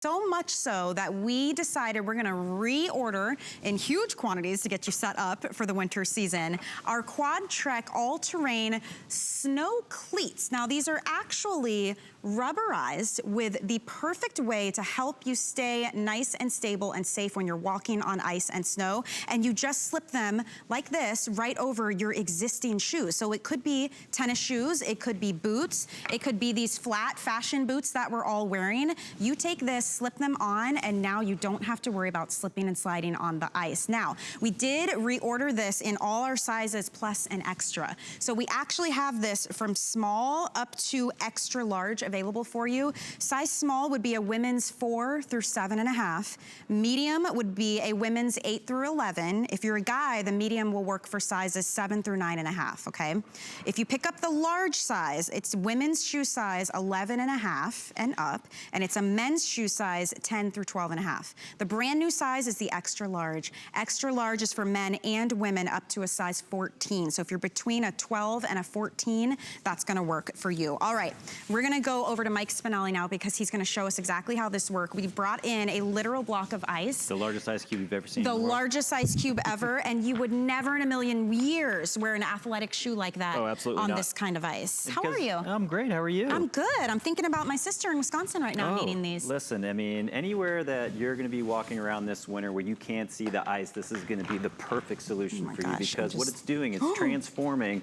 So much so that we decided we're gonna reorder in huge quantities to get you set up for the winter season, our Quad Trek all-terrain snow cleats. Now these are actually rubberized with the perfect way to help you stay nice and stable and safe when you're walking on ice and snow. And you just slip them like this right over your existing shoes. So it could be tennis shoes, it could be boots, it could be these flat fashion boots that we're all wearing. You take this, slip them on, and now you don't have to worry about slipping and sliding on the ice. Now, we did reorder this in all our sizes plus an extra. So we actually have this from small up to extra large available for you. Size small would be a women's 4 through 7.5. Medium would be a women's 8 through 11. If you're a guy, the medium will work for sizes 7 through 9.5, okay? If you pick up the large size, it's women's shoe size 11.5 and up, and it's a men's shoe size 10 through 12.5. The brand new size is the extra large. Extra large is for men and women up to a size 14. So if you're between a 12 and a 14, that's gonna work for you. All right, we're gonna go over to Mike Spinelli now because he's gonna show us exactly how this works. We've brought in a literal block of ice. The largest ice cube you've ever seen. The largest size cube ever, and you would never in a million years wear an athletic shoe like that on this kind of ice. How are you? I'm great, how are you? I'm good. I'm thinking about my sister in Wisconsin right now needing these. Listen, I mean, anywhere that you're gonna be walking around this winter where you can't see the ice, this is gonna be the perfect solution for you because what it's doing, it's transforming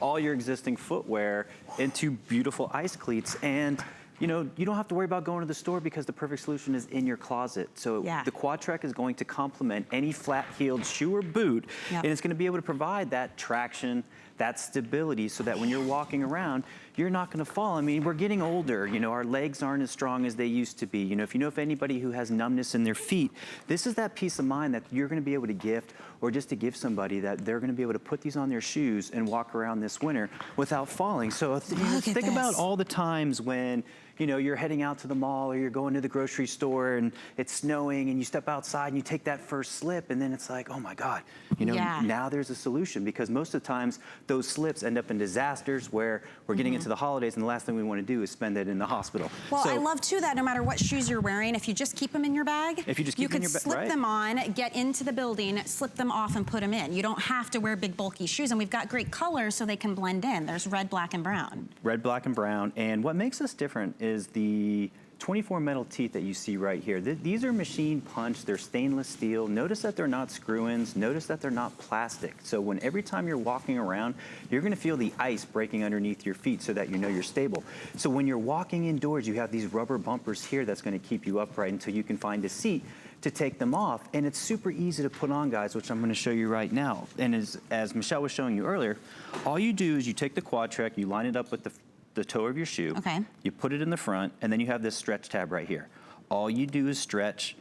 all your existing footwear into beautiful ice cleats. And you know, you don't have to worry about going to the store because the perfect solution is in your closet. So the Quad Trek is going to complement any flat-heeled shoe or boot, and it's gonna be able to provide that traction, that stability, so that when you're walking around, you're not gonna fall. I mean, we're getting older, you know, our legs aren't as strong as they used to be. You know, if anybody who has numbness in their feet, this is that peace of mind that you're gonna be able to gift, or just to give somebody, that they're gonna be able to put these on their shoes and walk around this winter without falling. So think about all the times when, you know, you're heading out to the mall or you're going to the grocery store and it's snowing and you step outside and you take that first slip and then it's like, oh my God, you know, now there's a solution, because most of the times those slips end up in disasters where we're getting into the holidays and the last thing we want to do is spend it in the hospital. Well, I love too that no matter what shoes you're wearing, if you just keep them in your bag, you can slip them on, get into the building, slip them off and put them in. You don't have to wear big bulky shoes, and we've got great colors so they can blend in. There's red, black, and brown. Red, black, and brown, and what makes us different is the 24 metal teeth that you see right here. These are machine punched, they're stainless steel. Notice that they're not screw-ins, notice that they're not plastic. So every time you're walking around, you're gonna feel the ice breaking underneath your feet so that you know you're stable. So when you're walking indoors, you have these rubber bumpers here that's gonna keep you upright until you can find a seat to take them off. And it's super easy to put on, guys, which I'm gonna show you right now. And as Michelle was showing you earlier, all you do is you take the Quad Trek, you line it up with the toe of your shoe, you put it in the front, and then you have this stretch tab right here. All you do is stretch,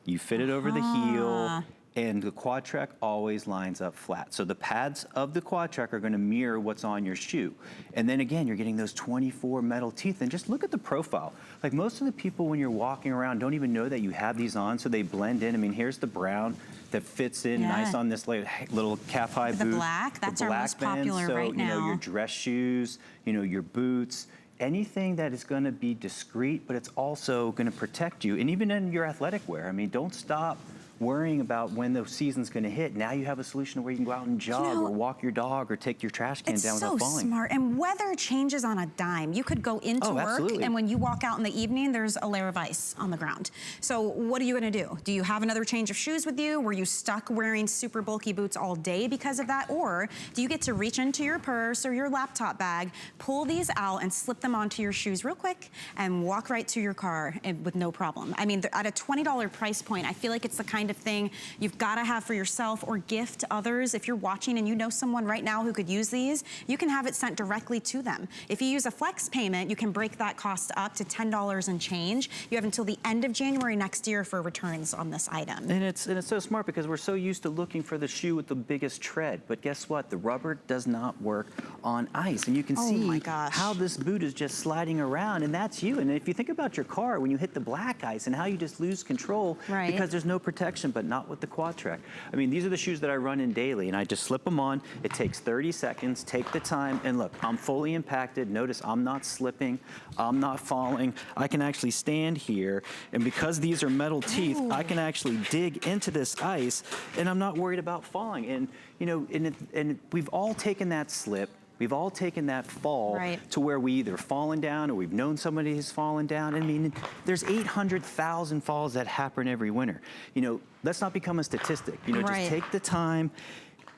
you fit it over the heel, and the Quad Trek always lines up flat. So the pads of the Quad Trek are gonna mirror what's on your shoe. And then again, you're getting those 24 metal teeth, and just look at the profile. Like most of the people when you're walking around don't even know that you have these on, so they blend in. I mean, here's the brown that fits in nice on this little calf-high boot. The black, that's our most popular right now. You know, your dress shoes, you know, your boots, anything that is gonna be discreet, but it's also gonna protect you. And even in your athletic wear, I mean, don't stop worrying about when the season's gonna hit. Now you have a solution where you can go out and jog or walk your dog or take your trash can down without falling. It's so smart, and weather changes on a dime. You could go into work, and when you walk out in the evening, there's a layer of ice on the ground. So what are you gonna do? Do you have another change of shoes with you? Were you stuck wearing super bulky boots all day because of that? Or do you get to reach into your purse or your laptop bag, pull these out and slip them onto your shoes real quick and walk right to your car with no problem? I mean, at a $20 price point, I feel like it's the kind of thing you've got to have for yourself or gift others. If you're watching and you know someone right now who could use these, you can have it sent directly to them. If you use a flex payment, you can break that cost up to $10 and change. You have until the end of January next year for returns on this item. And it's so smart because we're so used to looking for the shoe with the biggest tread, but guess what? The rubber does not work on ice, and you can see how this boot is just sliding around, and that's you. And if you think about your car, when you hit the black ice and how you just lose control because there's no protection selection, but not with the Quad Trek. I mean, these are the shoes that I run in daily, and I just slip them on. It takes 30 seconds, take the time, and look, I'm fully impacted. Notice I'm not slipping, I'm not falling. I can actually stand here, and because these are metal teeth, I can actually dig into this ice, and I'm not worried about falling. And, you know, and we've all taken that slip, we've all taken that fall to where we either fallen down or we've known somebody who's fallen down. I mean, there's 800,000 falls that happen every winter. You know, let's not become a statistic. You know, just take the time.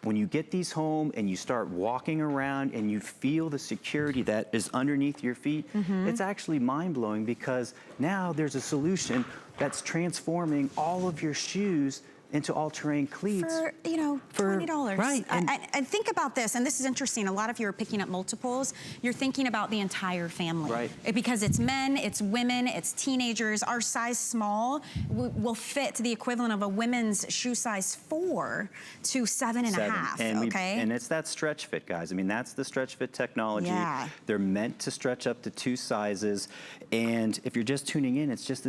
When you get these home and you start walking around and you feel the security that is underneath your feet, it's actually mind-blowing, because now there's a solution that's transforming all of your shoes into all-terrain cleats. For, you know, $20. Right. And think about this, and this is interesting. A lot of you are picking up multiples. You're thinking about the entire family. Right. Because it's men, it's women, it's teenagers. Our size small will fit the equivalent of a women's shoe size 4 to 7.5, and it's that stretch fit, guys. I mean, that's the stretch fit technology. They're meant to stretch up to 2 sizes. And if you're just tuning in, it's just